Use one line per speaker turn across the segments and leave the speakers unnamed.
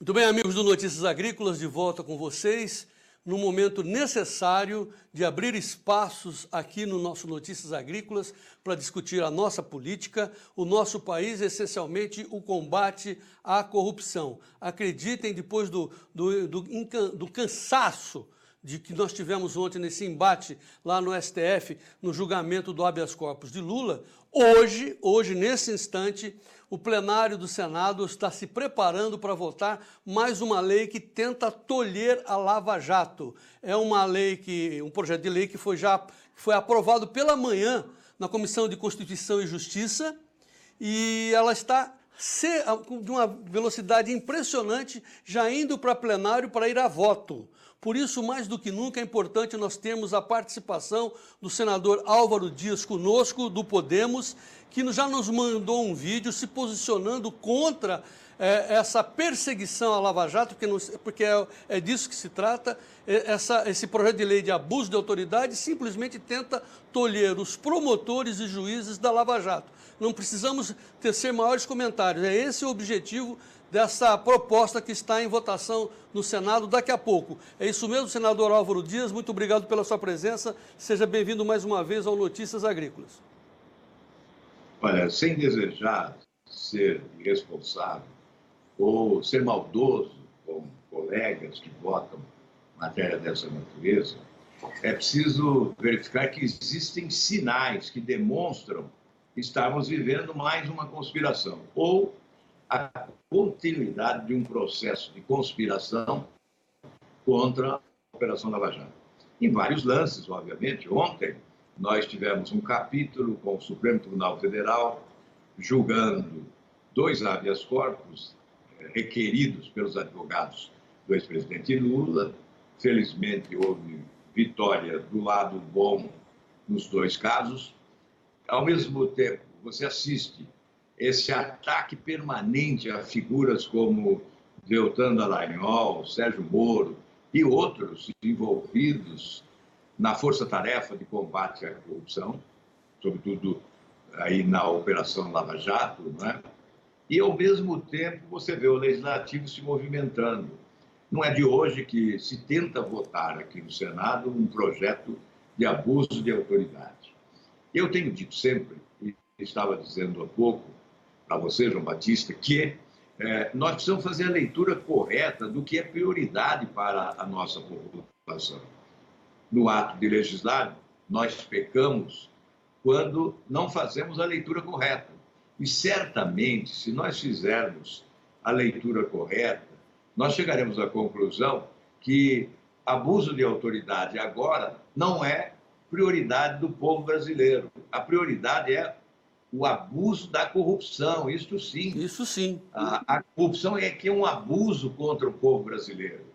Muito bem, amigos do Notícias Agrícolas, de volta com vocês, no momento necessário de abrir espaços aqui no nosso Notícias Agrícolas para discutir a nossa política, o nosso país, essencialmente o combate à corrupção. Acreditem, depois do cansaço de que nós tivemos ontem nesse embate lá no STF, no julgamento do habeas corpus de Lula, hoje, nesse instante, o plenário do Senado está se preparando para votar mais uma lei que tenta tolher a Lava Jato. É um projeto de lei que foi aprovado pela manhã na Comissão de Constituição e Justiça e ela está de uma velocidade impressionante, já indo para plenário para ir a voto. Por isso, mais do que nunca, é importante nós termos a participação do senador Álvaro Dias conosco, do Podemos, que já nos mandou um vídeo se posicionando contra essa perseguição à Lava Jato, porque é disso que se trata. Esse projeto de lei de abuso de autoridade simplesmente tenta tolher os promotores e juízes da Lava Jato. Não precisamos tecer maiores comentários, é esse o objetivo dessa proposta que está em votação no Senado daqui a pouco. É isso mesmo, senador Álvaro Dias, muito obrigado pela sua presença, seja bem-vindo mais uma vez ao Notícias Agrícolas.
Olha, sem desejar ser irresponsável ou ser maldoso com colegas que votam matéria dessa natureza, é preciso verificar que existem sinais que demonstram que estamos vivendo mais uma conspiração ou a continuidade de um processo de conspiração contra a Operação Lava Jato. Em vários lances, obviamente. Ontem nós tivemos um capítulo com o Supremo Tribunal Federal julgando 2 habeas corpus requeridos pelos advogados do ex-presidente Lula. Felizmente houve vitória do lado bom nos 2 casos. Ao mesmo tempo, você assiste esse ataque permanente a figuras como Deltan Dallagnol, Sérgio Moro e outros envolvidos na força-tarefa de combate à corrupção, sobretudo aí na Operação Lava Jato, né? E, ao mesmo tempo, você vê o Legislativo se movimentando. Não é de hoje que se tenta votar aqui no Senado um projeto de abuso de autoridade. Eu tenho dito sempre, e estava dizendo há pouco, para você, João Batista, que nós precisamos fazer a leitura correta do que é prioridade para a nossa população. No ato de legislar, nós pecamos quando não fazemos a leitura correta. E certamente, se nós fizermos a leitura correta, nós chegaremos à conclusão que abuso de autoridade agora não é prioridade do povo brasileiro. A prioridade é o abuso da corrupção, isso sim.
Isso sim.
A corrupção é que é um abuso contra o povo brasileiro.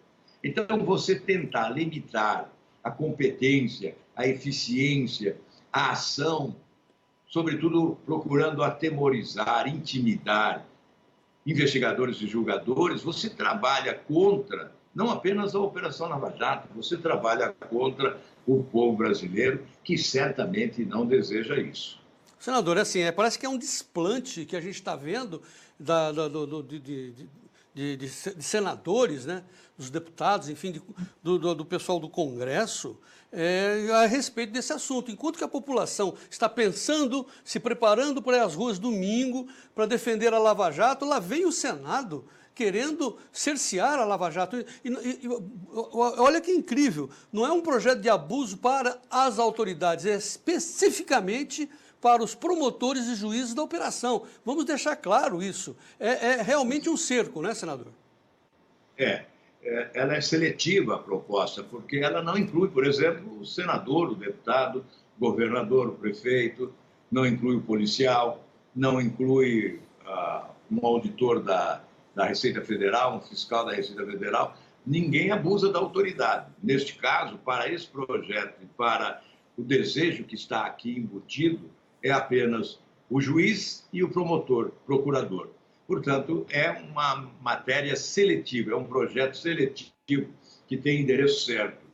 Então, você tentar limitar a competência, a eficiência, a ação, sobretudo procurando atemorizar, intimidar investigadores e julgadores, você trabalha contra, não apenas a Operação Lava Jato, você trabalha contra o povo brasileiro, que certamente não deseja isso.
Senador, parece que é um desplante que a gente está vendo de senadores, né, dos deputados, enfim, do pessoal do Congresso, a respeito desse assunto. Enquanto que a população está pensando, se preparando para ir às ruas domingo para defender a Lava Jato, lá vem o Senado querendo cercear a Lava Jato. Olha que incrível, não é um projeto de abuso para as autoridades, é especificamente para os promotores e juízes da operação. Vamos deixar claro isso. É realmente um cerco, né, senador?
Ela é seletiva, a proposta, porque ela não inclui, por exemplo, o senador, o deputado, o governador, o prefeito, não inclui o policial, não inclui um auditor da Receita Federal, um fiscal da Receita Federal. Ninguém abusa da autoridade. Neste caso, para esse projeto e para o desejo que está aqui embutido, é apenas o juiz e o procurador. Portanto, é uma matéria seletiva, é um projeto seletivo que tem endereço certo.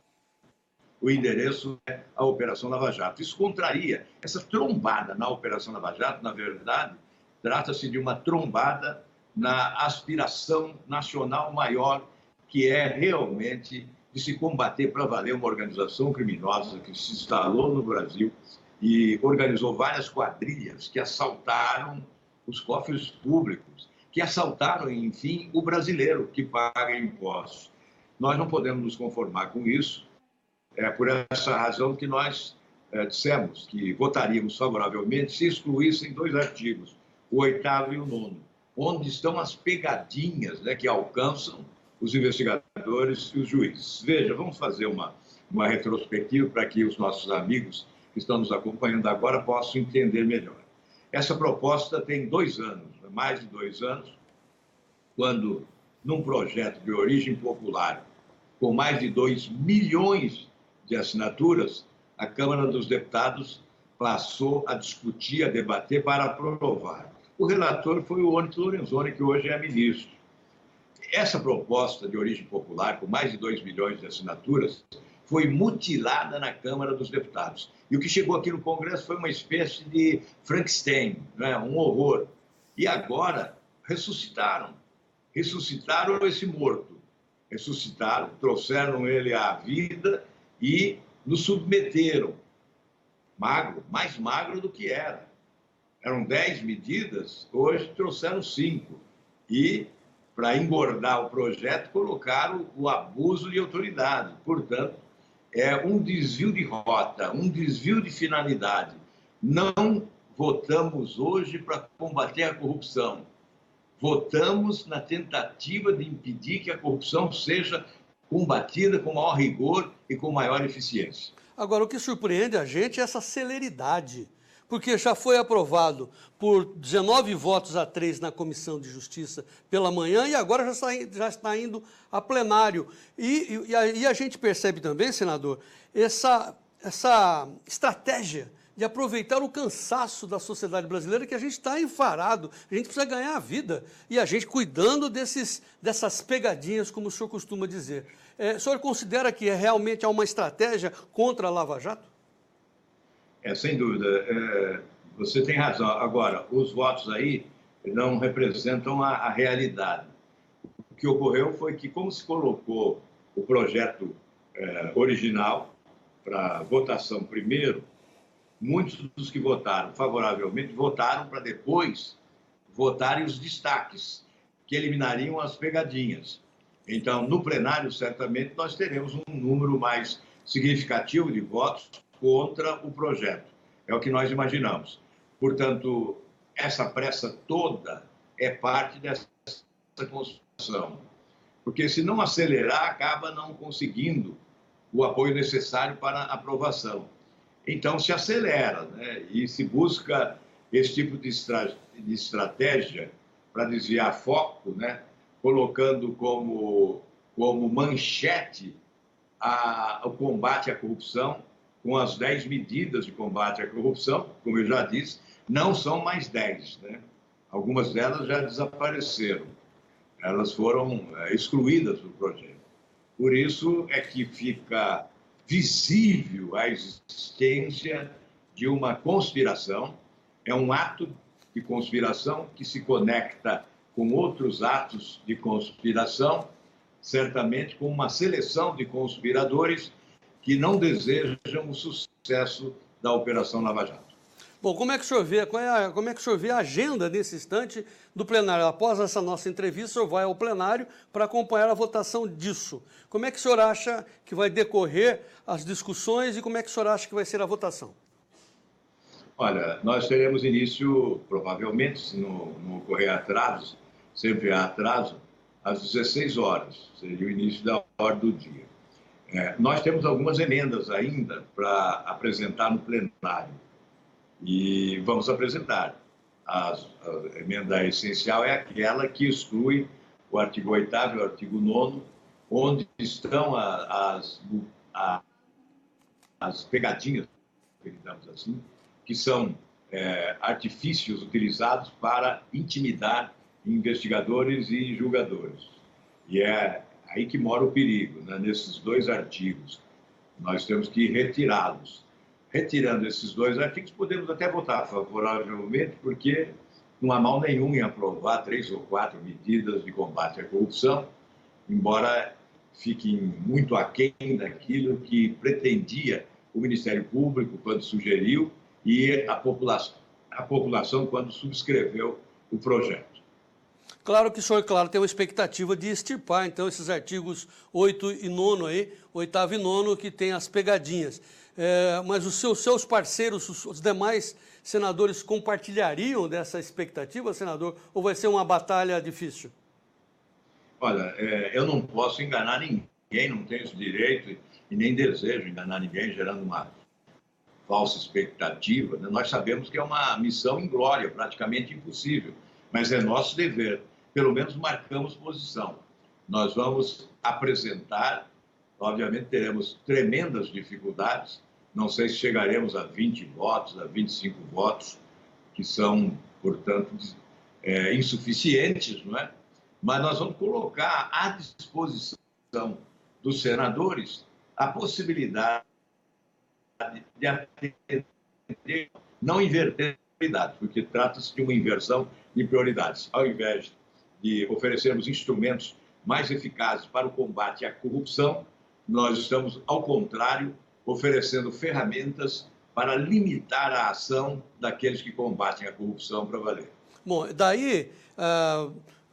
O endereço é a Operação Lava Jato. Isso contraria essa trombada na Operação Lava Jato, na verdade, trata-se de uma trombada na aspiração nacional maior, que é realmente de se combater para valer uma organização criminosa que se instalou no Brasil e organizou várias quadrilhas que assaltaram os cofres públicos, que assaltaram, enfim, o brasileiro que paga impostos. Nós não podemos nos conformar com isso. É por essa razão que nós dissemos que votaríamos favoravelmente se excluíssem 2 artigos, o 8º e o 9º, onde estão as pegadinhas, né, que alcançam os investigadores e os juízes. Veja, vamos fazer uma retrospectiva para que os nossos amigos que estão nos acompanhando agora possam entender melhor. Essa proposta tem 2 anos, mais de 2 anos, quando, num projeto de origem popular, com mais de 2 milhões de assinaturas, a Câmara dos Deputados passou a discutir, a debater para aprovar. O relator foi o Onyx Lorenzoni, que hoje é ministro. Essa proposta de origem popular, com mais de 2 milhões de assinaturas, foi mutilada na Câmara dos Deputados. E o que chegou aqui no Congresso foi uma espécie de Frankenstein, né? Um horror. E agora ressuscitaram esse morto. Ressuscitaram, trouxeram ele à vida e nos submeteram. Magro, mais magro do que era. Eram 10 medidas, hoje trouxeram 5. E, para engordar o projeto, colocaram o abuso de autoridade. Portanto, é um desvio de rota, um desvio de finalidade. Não votamos hoje para combater a corrupção. Votamos na tentativa de impedir que a corrupção seja combatida com maior rigor e com maior eficiência.
Agora, o que surpreende a gente é essa celeridade, porque já foi aprovado por 19 votos a 3 na Comissão de Justiça pela manhã e agora já está indo a plenário. E a gente percebe também, senador, essa estratégia de aproveitar o cansaço da sociedade brasileira, que a gente está enfarado, a gente precisa ganhar a vida, e a gente cuidando dessas pegadinhas, como o senhor costuma dizer. O senhor considera que realmente há uma estratégia contra a Lava Jato?
Sem dúvida. Você tem razão. Agora, os votos aí não representam a realidade. O que ocorreu foi que, como se colocou o projeto original para votação primeiro, muitos dos que votaram favoravelmente votaram para depois votarem os destaques, que eliminariam as pegadinhas. Então, no plenário, certamente, nós teremos um número mais significativo de votos contra o projeto. É o que nós imaginamos. Portanto, essa pressa toda é parte dessa constituição. Porque, se não acelerar, acaba não conseguindo o apoio necessário para a aprovação. Então, se acelera, né? E se busca esse tipo de estratégia para desviar foco, né? Colocando como manchete o combate à corrupção, com as 10 medidas de combate à corrupção, como eu já disse, não são mais 10, né? Algumas delas já desapareceram, elas foram excluídas do projeto. Por isso é que fica visível a existência de uma conspiração, é um ato de conspiração que se conecta com outros atos de conspiração, certamente com uma seleção de conspiradores que não desejam o sucesso da Operação Lava Jato.
Bom, como é que o senhor vê a agenda nesse instante do plenário? Após essa nossa entrevista, o senhor vai ao plenário para acompanhar a votação disso. Como é que o senhor acha que vai decorrer as discussões e como é que o senhor acha que vai ser a votação?
Olha, nós teremos início, provavelmente, se não ocorrer atrasos, sempre há atraso, às 16 horas, seria o início da ordem do dia. Nós temos algumas emendas ainda para apresentar no plenário. E vamos apresentar. A emenda essencial é aquela que exclui o artigo 8º e o artigo 9º, onde estão as pegadinhas, digamos assim, que são artifícios utilizados para intimidar investigadores e julgadores. E é aí que mora o perigo, né? Nesses 2 artigos. Nós temos que retirá-los. Retirando esses 2 artigos, podemos até votar favoravelmente, porque não há mal nenhum em aprovar 3 ou 4 medidas de combate à corrupção, embora fiquem muito aquém daquilo que pretendia o Ministério Público quando sugeriu e a população quando subscreveu o projeto.
Claro que o senhor, claro, tem uma expectativa de extirpar, então, esses artigos 8 e 9 aí, 8º e 9º, que tem as pegadinhas. Mas os seus parceiros, os demais senadores, compartilhariam dessa expectativa, senador, ou vai ser uma batalha difícil?
Olha, eu não posso enganar ninguém, não tenho esse direito e nem desejo enganar ninguém, gerando uma falsa expectativa. Né? Nós sabemos que é uma missão inglória, praticamente impossível, mas é nosso dever. Pelo menos marcamos posição. Nós vamos apresentar, obviamente teremos tremendas dificuldades, não sei se chegaremos a 20 votos, a 25 votos, que são, portanto, insuficientes, não é? Mas nós vamos colocar à disposição dos senadores a possibilidade de atender, não inverter prioridades, porque trata-se de uma inversão de prioridades. Ao invés de oferecermos instrumentos mais eficazes para o combate à corrupção, nós estamos, ao contrário, oferecendo ferramentas para limitar a ação daqueles que combatem a corrupção para valer.
Bom, daí,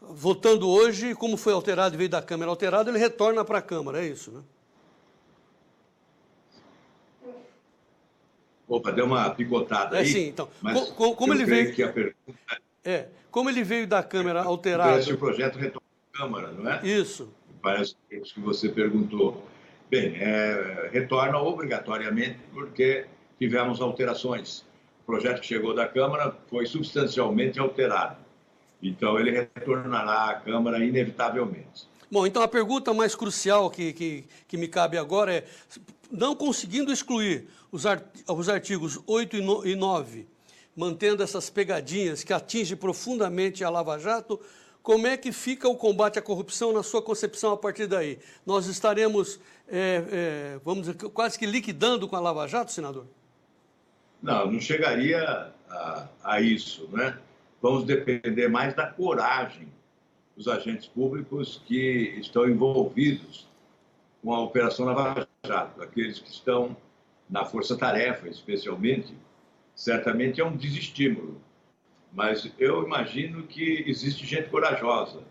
votando hoje, como foi alterado e veio da Câmara alterado, ele retorna para a Câmara, é isso, né?
Opa, deu uma picotada aí.
Sim, então.
Mas
como ele veio.
Que a pergunta
como ele veio da Câmara alterado.
Parece que o projeto retorna à Câmara, não é?
Isso.
Parece que é isso que você perguntou. Bem, retorna obrigatoriamente porque tivemos alterações. O projeto que chegou da Câmara foi substancialmente alterado. Então, ele retornará à Câmara inevitavelmente.
Bom, então a pergunta mais crucial que me cabe agora é, não conseguindo excluir os artigos 8 e 9, mantendo essas pegadinhas que atingem profundamente a Lava Jato, como é que fica o combate à corrupção na sua concepção a partir daí? Nós estaremos, vamos dizer, quase que liquidando com a Lava Jato, senador?
Não chegaria a isso, né? Vamos depender mais da coragem dos agentes públicos que estão envolvidos com a Operação Lava Jato, aqueles que estão na força-tarefa, especialmente, certamente é um desestímulo. Mas eu imagino que existe gente corajosa,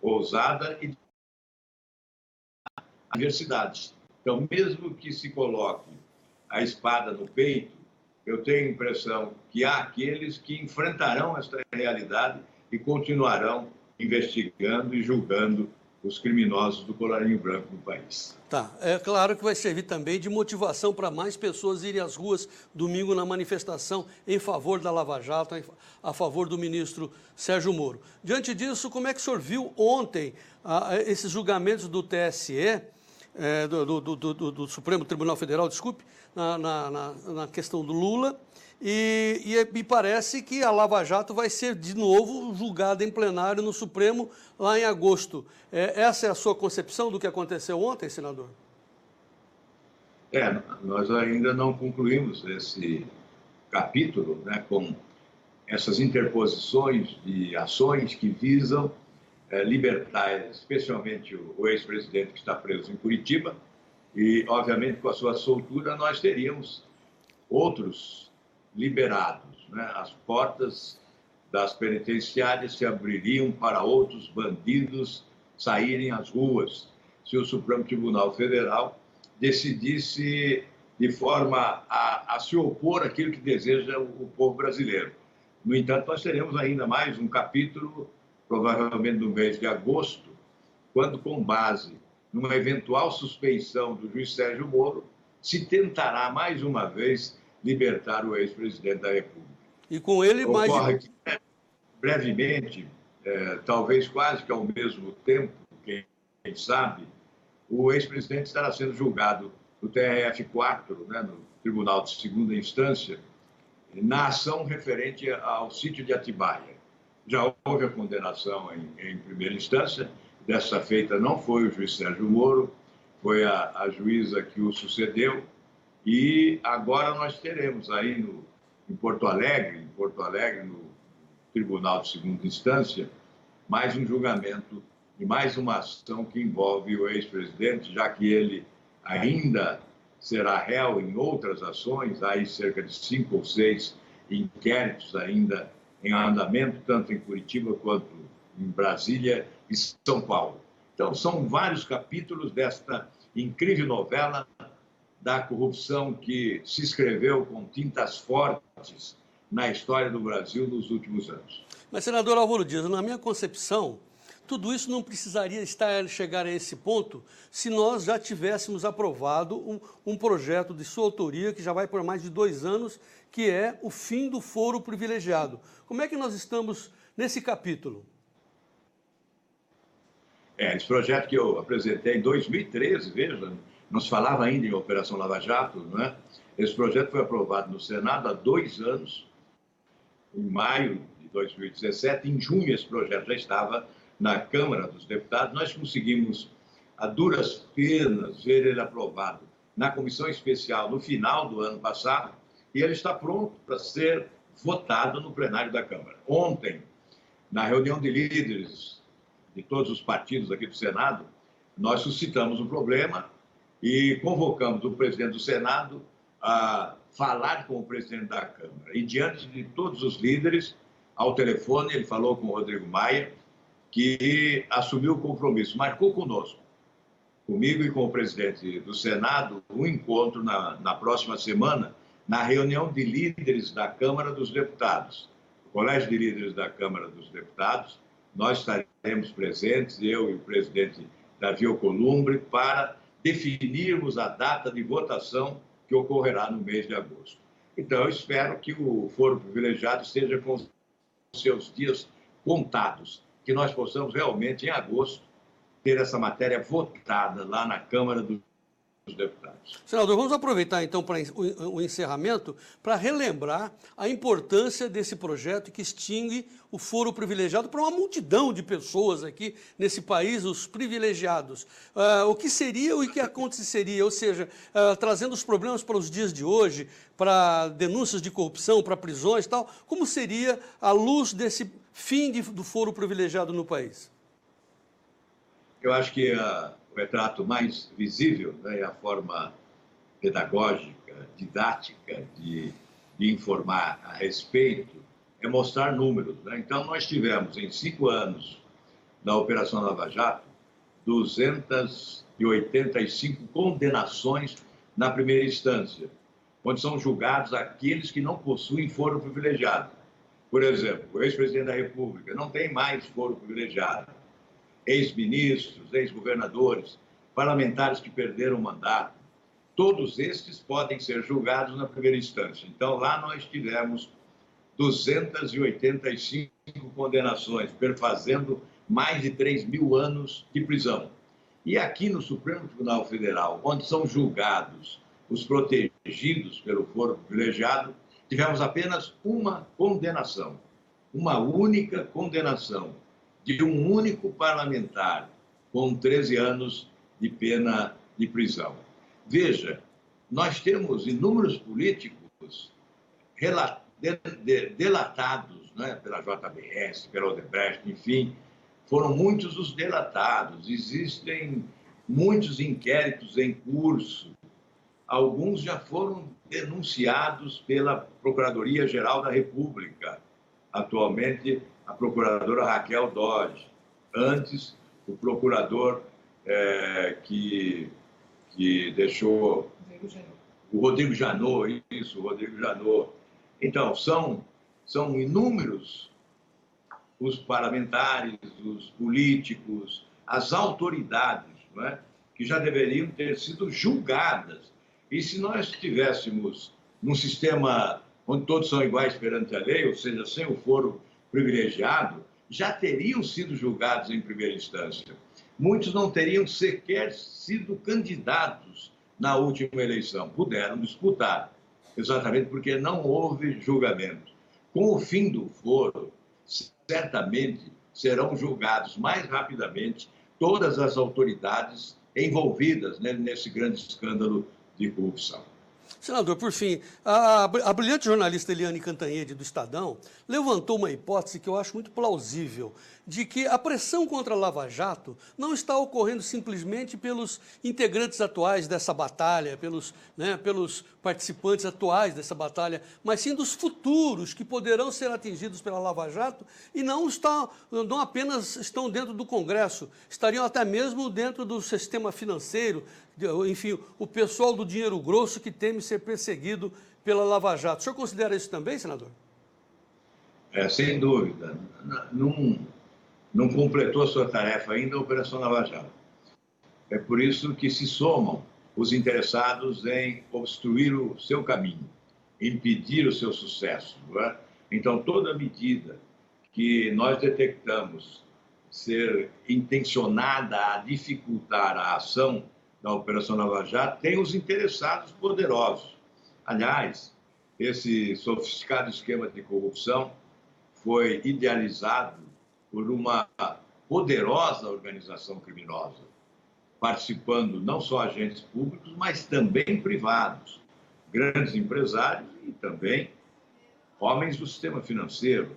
ousada e adversidades. Então, mesmo que se coloque a espada no peito, eu tenho a impressão que há aqueles que enfrentarão esta realidade e continuarão investigando e julgando os criminosos do colarinho branco no país.
Tá, é claro que vai servir também de motivação para mais pessoas irem às ruas domingo na manifestação em favor da Lava Jato, a favor do ministro Sérgio Moro. Diante disso, como é que o senhor viu ontem esses julgamentos do TSE, do Supremo Tribunal Federal, desculpe, na questão do Lula, e me parece que a Lava Jato vai ser de novo julgada em plenário no Supremo lá em agosto. Essa é a sua concepção do que aconteceu ontem, senador?
Nós ainda não concluímos esse capítulo, né, com essas interposições de ações que visam libertar especialmente o ex-presidente que está preso em Curitiba e, obviamente, com a sua soltura, nós teríamos outros liberados, né? As portas das penitenciárias se abririam para outros bandidos saírem às ruas se o Supremo Tribunal Federal decidisse de forma a se opor àquilo que deseja o povo brasileiro. No entanto, nós teremos ainda mais um capítulo, provavelmente no mês de agosto, quando, com base numa eventual suspeição do juiz Sérgio Moro, se tentará mais uma vez libertar o ex-presidente da República.
E com ele mais...
Ocorre que, brevemente, talvez quase que ao mesmo tempo, quem sabe, o ex-presidente estará sendo julgado no TRF4, né, no Tribunal de Segunda Instância, na ação referente ao sítio de Atibaia. Já houve a condenação em primeira instância, dessa feita não foi o juiz Sérgio Moro, foi a juíza que o sucedeu, e agora nós teremos aí em Porto Alegre, no Tribunal de Segunda Instância, mais um julgamento e mais uma ação que envolve o ex-presidente, já que ele ainda será réu em outras ações, há aí cerca de 5 ou 6 inquéritos ainda em andamento, tanto em Curitiba quanto em Brasília e São Paulo. Então, são vários capítulos desta incrível novela da corrupção que se escreveu com tintas fortes na história do Brasil nos últimos anos.
Mas, senador Álvaro Dias, na minha concepção, tudo isso não precisaria chegar a esse ponto se nós já tivéssemos aprovado um projeto de sua autoria que já vai por mais de 2 anos, que é o fim do foro privilegiado. Como é que nós estamos nesse capítulo?
Esse projeto que eu apresentei em 2013, veja, não se falava ainda em Operação Lava Jato, não é? Esse projeto foi aprovado no Senado há 2 anos, em maio de 2017. Em junho, esse projeto já estava na Câmara dos Deputados. Nós conseguimos, a duras penas, ver ele aprovado na Comissão Especial no final do ano passado, e ele está pronto para ser votado no plenário da Câmara. Ontem, na reunião de líderes de todos os partidos aqui do Senado, nós suscitamos um problema e convocamos o presidente do Senado a falar com o presidente da Câmara. E diante de todos os líderes, ao telefone, ele falou com o Rodrigo Maia, que assumiu o compromisso, marcou conosco, comigo e com o presidente do Senado, um encontro na próxima semana, na reunião de líderes da Câmara dos Deputados. O Colégio de Líderes da Câmara dos Deputados, nós estaremos presentes, eu e o presidente Davi Alcolumbre, para definirmos a data de votação que ocorrerá no mês de agosto. Então, eu espero que o foro privilegiado esteja com seus dias contados, que nós possamos realmente, em agosto, ter essa matéria votada lá na Câmara dos Deputados.
Senador, vamos aproveitar então para o encerramento para relembrar a importância desse projeto que extingue o foro privilegiado para uma multidão de pessoas aqui nesse país, os privilegiados. O que seria e o que aconteceria? Ou seja, trazendo os problemas para os dias de hoje, para denúncias de corrupção, para prisões e tal, como seria a luz desse fim do foro privilegiado no país?
Eu acho que o retrato mais visível, né, é a forma pedagógica, didática de informar a respeito, é mostrar números, né? Então, nós tivemos, em 5 anos da Operação Lava Jato, 285 condenações na primeira instância, onde são julgados aqueles que não possuem foro privilegiado. Por exemplo, o ex-presidente da República não tem mais foro privilegiado. Ex-ministros, ex-governadores, parlamentares que perderam o mandato, todos estes podem ser julgados na primeira instância. Então, lá nós tivemos 285 condenações, perfazendo mais de 3.000 anos de prisão. E aqui no Supremo Tribunal Federal, onde são julgados os protegidos pelo foro privilegiado, tivemos apenas uma condenação, uma única condenação de um único parlamentar com 13 anos de pena de prisão. Veja, nós temos inúmeros políticos delatados, né, pela JBS, pela Odebrecht, enfim, foram muitos os delatados, existem muitos inquéritos em curso, alguns já foram denunciados pela Procuradoria-Geral da República, atualmente a procuradora Raquel Dodge, antes o procurador que deixou o Rodrigo Janot, isso, o Rodrigo Janot. Então, são inúmeros os parlamentares, os políticos, as autoridades, não é, que já deveriam ter sido julgadas. E se nós estivéssemos num sistema onde todos são iguais perante a lei, ou seja, sem o foro privilegiado, já teriam sido julgados em primeira instância. Muitos não teriam sequer sido candidatos na última eleição, puderam disputar, exatamente porque não houve julgamento. Com o fim do foro, certamente serão julgados mais rapidamente todas as autoridades envolvidas, né, nesse grande escândalo de corrupção.
Senador, por fim, a brilhante jornalista Eliane Cantanhede, do Estadão, levantou uma hipótese que eu acho muito plausível, de que a pressão contra a Lava Jato não está ocorrendo simplesmente pelos integrantes atuais dessa batalha, pelos participantes atuais dessa batalha, mas sim dos futuros que poderão ser atingidos pela Lava Jato e não apenas estão dentro do Congresso, estariam até mesmo dentro do sistema financeiro, enfim, o pessoal do dinheiro grosso que teme ser perseguido pela Lava Jato. O senhor considera isso também, senador?
Sem dúvida. Não completou a sua tarefa ainda a Operação Lava Jato. É por isso que se somam os interessados em obstruir o seu caminho, impedir o seu sucesso. Não é? Então, toda medida que nós detectamos ser intencionada a dificultar a ação da Operação Lava Jato tem os interessados poderosos. Aliás, esse sofisticado esquema de corrupção foi idealizado por uma poderosa organização criminosa, participando não só agentes públicos, mas também privados, grandes empresários e também homens do sistema financeiro.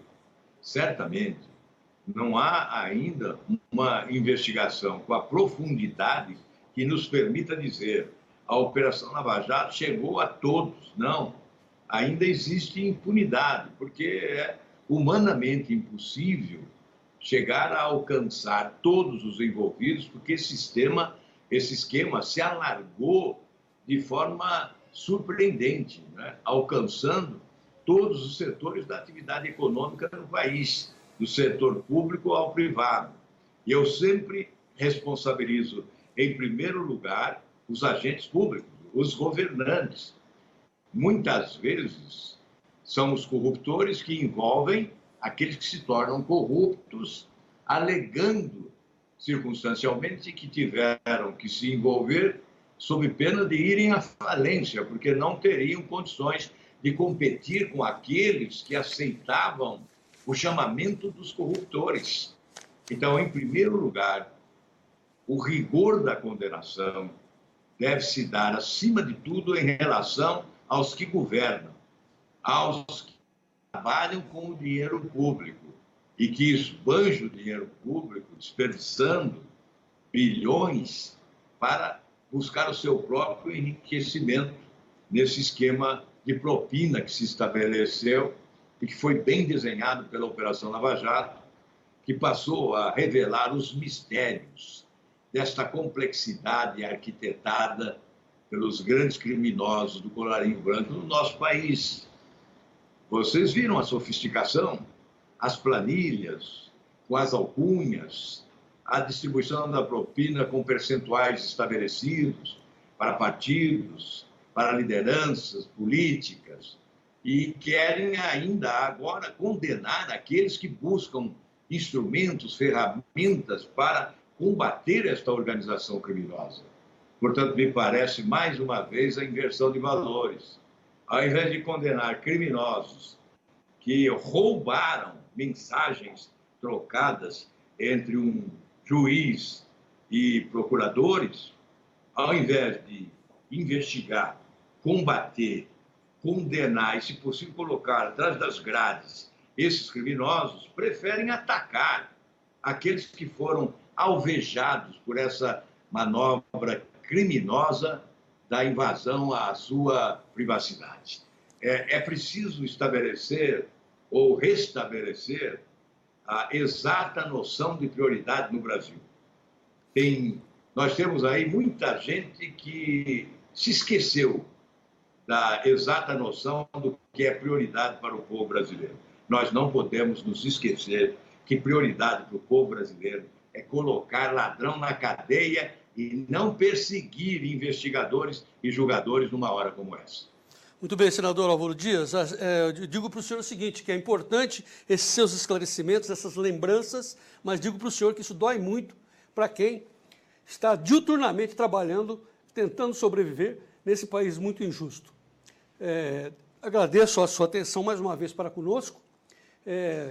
Certamente, não há ainda uma investigação com a profundidade que nos permita dizer a Operação Lava Jato chegou a todos. Não, ainda existe impunidade, porque é humanamente impossível chegar a alcançar todos os envolvidos, porque esse esquema se alargou de forma surpreendente, né? Alcançando todos os setores da atividade econômica no país, do setor público ao privado. E eu sempre responsabilizo, em primeiro lugar, os agentes públicos, os governantes. Muitas vezes são os corruptores que envolvem aqueles que se tornam corruptos, alegando circunstancialmente que tiveram que se envolver sob pena de irem à falência, porque não teriam condições de competir com aqueles que aceitavam o chamamento dos corruptores. Então, em primeiro lugar, o rigor da condenação deve se dar, acima de tudo, em relação aos que governam, aos que trabalham com o dinheiro público e que esbanjam o dinheiro público, desperdiçando bilhões para buscar o seu próprio enriquecimento nesse esquema de propina que se estabeleceu e que foi bem desenhado pela Operação Lava Jato, que passou a revelar os mistérios desta complexidade arquitetada pelos grandes criminosos do colarinho branco no nosso país. Vocês viram a sofisticação, as planilhas, com as alcunhas, a distribuição da propina com percentuais estabelecidos para partidos, para lideranças políticas, e querem ainda agora condenar aqueles que buscam instrumentos, ferramentas para combater esta organização criminosa. Portanto, me parece, mais uma vez, a inversão de valores. Ao invés de condenar criminosos que roubaram mensagens trocadas entre um juiz e procuradores, ao invés de investigar, combater, condenar e, se possível, colocar atrás das grades esses criminosos, preferem atacar aqueles que foram alvejados por essa manobra criminosa da invasão à sua privacidade. É preciso estabelecer ou restabelecer a exata noção de prioridade no Brasil. Nós temos aí muita gente que se esqueceu da exata noção do que é prioridade para o povo brasileiro. Nós não podemos nos esquecer que prioridade para o povo brasileiro é colocar ladrão na cadeia e não perseguir investigadores e julgadores numa hora como essa.
Muito bem, senador Álvaro Dias. Eu digo para o senhor o seguinte, que é importante esses seus esclarecimentos, essas lembranças, mas digo para o senhor que isso dói muito para quem está diuturnamente trabalhando, tentando sobreviver nesse país muito injusto. Agradeço a sua atenção mais uma vez para conosco.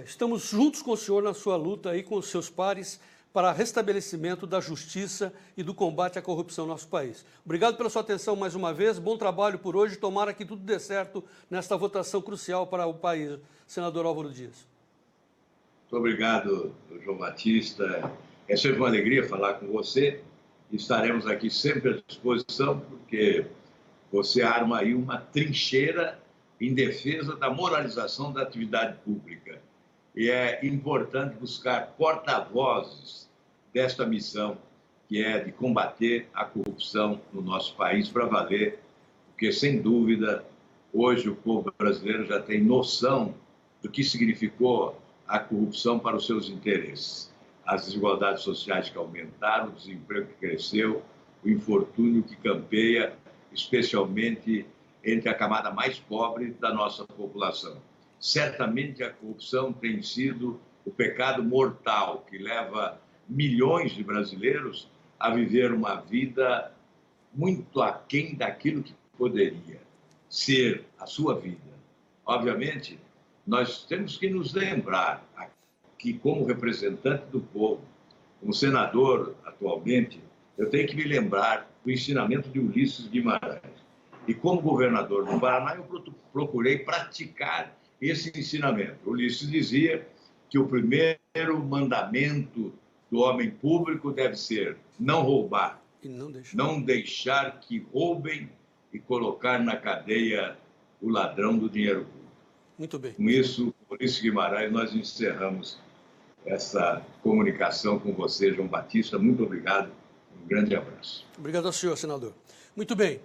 Estamos juntos com o senhor na sua luta aí com os seus pares para restabelecimento da justiça e do combate à corrupção no nosso país. Obrigado pela sua atenção mais uma vez, bom trabalho por hoje, tomara que tudo dê certo nesta votação crucial para o país. Senador Álvaro Dias.
Muito obrigado, João Batista. É sempre uma alegria falar com você. Estaremos aqui sempre à disposição, porque você arma aí uma trincheira em defesa da moralização da atividade pública. E é importante buscar porta-vozes desta missão, que é de combater a corrupção no nosso país para valer, porque, sem dúvida, hoje o povo brasileiro já tem noção do que significou a corrupção para os seus interesses. As desigualdades sociais que aumentaram, o desemprego que cresceu, o infortúnio que campeia, especialmente entre a camada mais pobre da nossa população. Certamente a corrupção tem sido o pecado mortal que leva milhões de brasileiros a viver uma vida muito aquém daquilo que poderia ser a sua vida. Obviamente, nós temos que nos lembrar que, como representante do povo, como senador atualmente, eu tenho que me lembrar do ensinamento de Ulisses Guimarães. E como governador do Paraná, eu procurei praticar esse ensinamento. Ulisses dizia que o primeiro mandamento do homem público deve ser não roubar,
E
não deixar que roubem e colocar na cadeia o ladrão do dinheiro público.
Muito bem.
Com isso, Ulisses Guimarães, nós encerramos essa comunicação com você, João Batista. Muito obrigado. Um grande abraço.
Obrigado ao senhor, senador. Muito bem.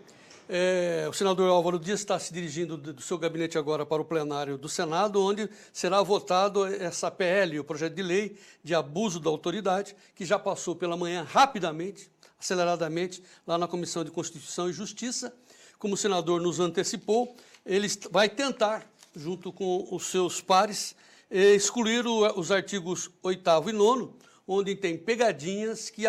O senador Álvaro Dias está se dirigindo do seu gabinete agora para o plenário do Senado, onde será votado essa PL, o projeto de lei de abuso da autoridade, que já passou pela manhã rapidamente, aceleradamente, lá na Comissão de Constituição e Justiça. Como o senador nos antecipou, ele vai tentar, junto com os seus pares, excluir os artigos 8º e 9º, onde tem pegadinhas que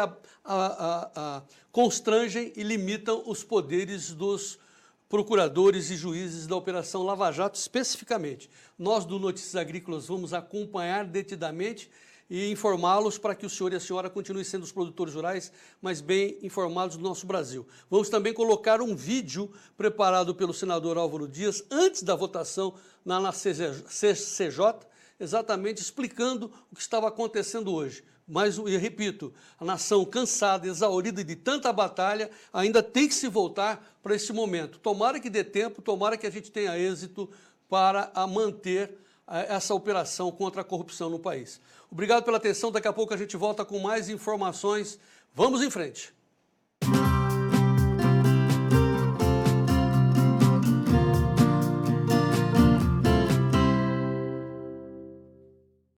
constrangem e limitam os poderes dos procuradores e juízes da Operação Lava Jato, especificamente. Nós, do Notícias Agrícolas, vamos acompanhar detidamente e informá-los para que o senhor e a senhora continuem sendo os produtores rurais mais bem informados do nosso Brasil. Vamos também colocar um vídeo preparado pelo senador Álvaro Dias antes da votação na CCJ, exatamente explicando o que estava acontecendo hoje. Mas, eu repito, a nação cansada, exaurida de tanta batalha, ainda tem que se voltar para esse momento. Tomara que dê tempo, tomara que a gente tenha êxito para manter essa operação contra a corrupção no país. Obrigado pela atenção, daqui a pouco a gente volta com mais informações. Vamos em frente.